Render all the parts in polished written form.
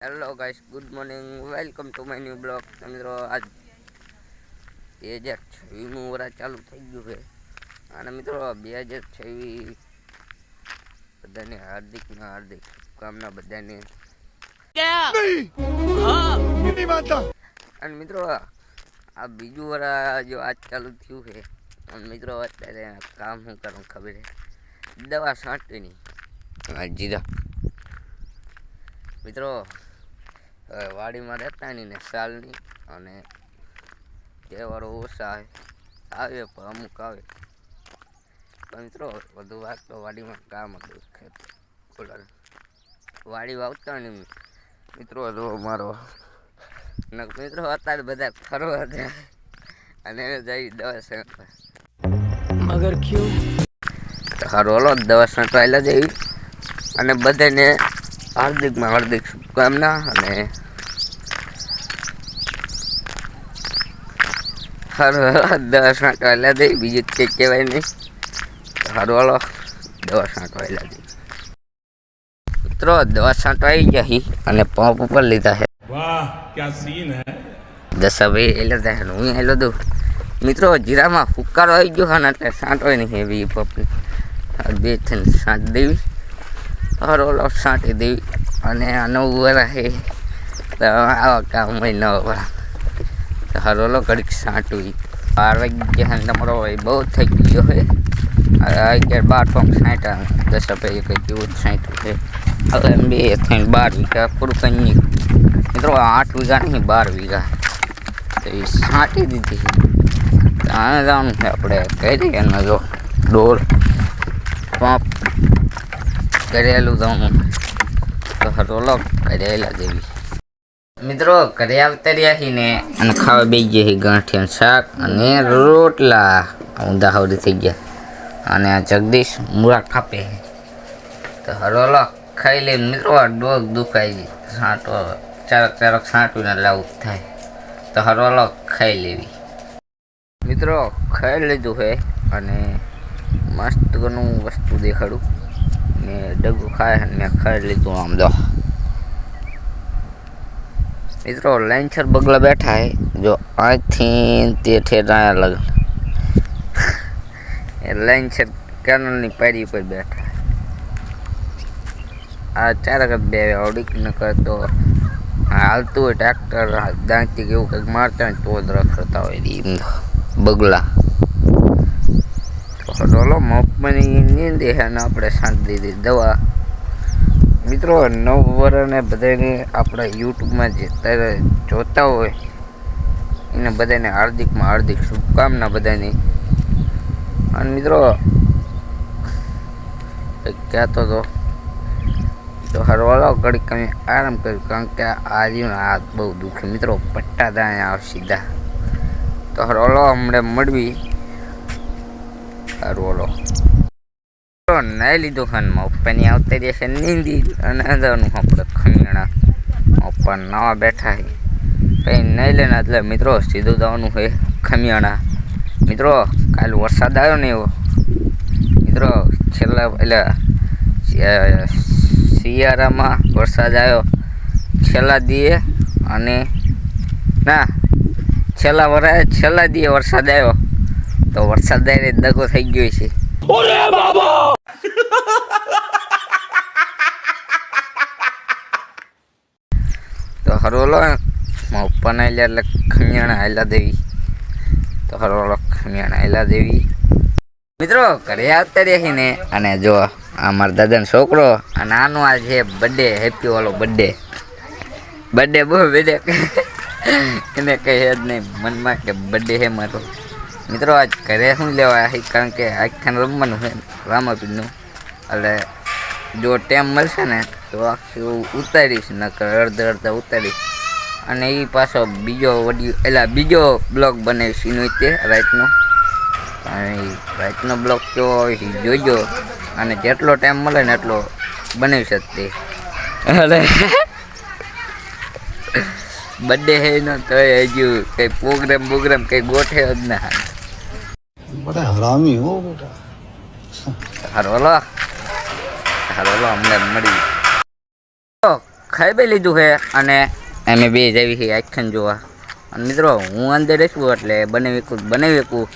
Hello guys, good morning, welcome to my new blog. મિત્રો આજ 2026નું વરસ ચાલુ થઈ ગયું છે અને મિત્રો 2026 બધાને હાર્દિક શુભકામના બધાને. અને મિત્રો આ બીજું વરસ જો આજ ચાલુ થયું છે અને મિત્રો અત્યારે કામ શું કરું ખબર છે, દવા છાંટવીની. જીરા મિત્રો વાડીમાં રહેતા નહીં ને સાલની અને તહેવારો ઓછા આવે પણ અમુક આવે. પણ મિત્રો વધુ વાત તો વાડીમાં કામ હતું, વાડી વાવતા ને મિત્રો તો મારો મિત્રો અત્યારે બધા ફરવા જાય અને જઈ દવા છાંટવા. મગર ક્યું સારું, હલો દવા છાંટવા જઈ અને બધાને હાર્દિક શુભકામના. અને સારું દવા છાંટવા દઈ, બીજું કંઈ કહેવાય નહીં. સારું હલો દવા છાંટવા દઈ. મિત્રો દવા છાંટવા આવી ગયા અને પંપ ઉપર લીધા છે. વાહ ક્યા સીન હે. દસાભાઈ એ લીધા છે, હું એ લીધું. મિત્રો જીરામાં ફુકારો આવી ગયો છે ને એટલે છાંટવાય નહીં એવી પંપ બે થઈને છાંટી દેવી. સારું ઓલો છાંટી દેવી અને આ નવું વરા છે તો આવા કામ હોય નવા વરા. સારું ઓલો ઘડીક છાંટવી. 12 વાગી ગયા તમારો બહુ થઈ ગયો છે. 11-12 પંપ છાંટ્યા. દસાભાઈ કંઈ જેવું જ છાંટ્યું છે. હવે એમ બે થઈને 12 વીઘા પૂરું કરી. મિત્રો 8 વીઘા નહીં 12 વીઘા તો એ છાંટી દીધી. આને જવાનું છે આપણે કહી દઈએ ને, જો ડોર પંપ કરેલું જવાનું તો હરોલો કરેલા જેવી. મિત્રો ઘરે આવતા રહ્યા છીએ ને અને ખાવા બેસી ગયા છીએ ગાંઠિયાનું શાક અને રોટલા. ઊંધા હવડી થઈ ગયા અને આ જગદીશ મૂળા કાપે તો હરોલો ખાઈ લે. મિત્રો ડોગ દુખાય છાંટો ચારક છાંટવીને લાવું થાય તો હરોલો ખાઈ લેવી. મિત્રો ખાઈ લીધું છે અને મસ્ત ઘણું વસ્તુ દેખાડું ને ડગું ખાય ને મેં ખાઈ લીધું. આમ દો મિત્રો લાઈનસર બગલા બેઠા છે, જો અહીંથી તે ઠેરાયા લગ એ લાઈનસર કેનલની પાડી ઉપર બેઠા. આ ચારક બે ઓડીક ન કરતો હાલતું હોય ટ્રેક્ટર દાંતી કે એવું કંઈક મારતા હોય તો જ રખડતા હોય બગલા. તો મફતની નીંદે છે અને આપણે છાંટી દીધી દવા. મિત્રો નવ વર્ષને બધાને આપણા યુટ્યુબમાં જે ત્યારે જોતા હોય એને બધાને હાર્દિક શુભકામના બધાની. અને મિત્રો કહેતો તો હરવાલો ઘડી કમી આરામ કર્યું કારણ કે આજનો હાથ બહુ દુખે. મિત્રો પટ્ટા દાયા આવ સીધા તો હરવાલો હમણાં મળવી. હરવાલો નાઈ લીધું ખાનમાં ઉપરની આવતા રહેશે નીંદી અને અંદરનું આપણે ખમીણા ઉપર નવા બેઠા છે કંઈ નહીં લે ને એટલે મિત્રો સીધું જવાનું છે ખમિયાણા. મિત્રો કાલે વરસાદ આવ્યો ને એવો મિત્રો છેલ્લા એટલે શિયાળામાં વરસાદ આવ્યો છેલ્લા દીએ અને ના છેલ્લા દીએ વરસાદ આવ્યો તો વરસાદ આવીને દગો થઈ ગયો છે. તો હરોલો ઉપર ના એટલે ખમિયાણા હાલા દેવી તો હરોલો ખમિયાણા હાલા દેવી. મિત્રો ઘરે આવતા રહી ને અને જો આ મારા દાદાનો છોકરો અને આનો આ છે બર્થડે, હેપી વાળો બર્થડે બહુ બેડે એને કહે જ નહીં મનમાં કે બર્થડે છે મારો. મિત્રો આજ ઘરે શું લેવા કારણ કે આખ્યાન રમવાનું છે રામાપીરનું એટલે જો ટાઈમ મળશે ને તો આખું ઉતારીશ નકર અડધા ઉતારીશ અને એ પાછો બીજો બ્લોગ બનાવીશ એનો તે રાતનો બ્લોગ કેવો હોય જોઈજો અને જેટલો ટાઈમ મળે ને એટલો બનાવી શકતે. એટલે બર્થડે છે ને તો હજુ કંઈ પ્રોગ્રામ કંઈ ગોઠે જ ના. बड़ा हरामी हो बेटा. હરવલો હમણાં મળી ખાઈ બી લીધું છે અને અમે બે જવી છે એક્શન જોવા. અને મિત્રો હું અંદર રહીશું એટલે બનાવી શકું.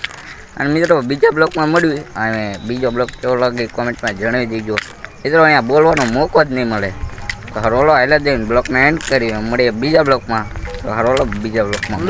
અને મિત્રો બીજા બ્લોકમાં મળ્યું અને બીજો બ્લોક કેવો લાગે કોમેન્ટમાં જણાવી દેજો. મિત્રો અહીંયા બોલવાનો મોકો જ નહીં મળે. તો હરોલો એટલે જઈને બ્લોકને એન્ડ કરી મળીએ બીજા બ્લોકમાં. તો હરોલો બીજા બ્લોકમાં.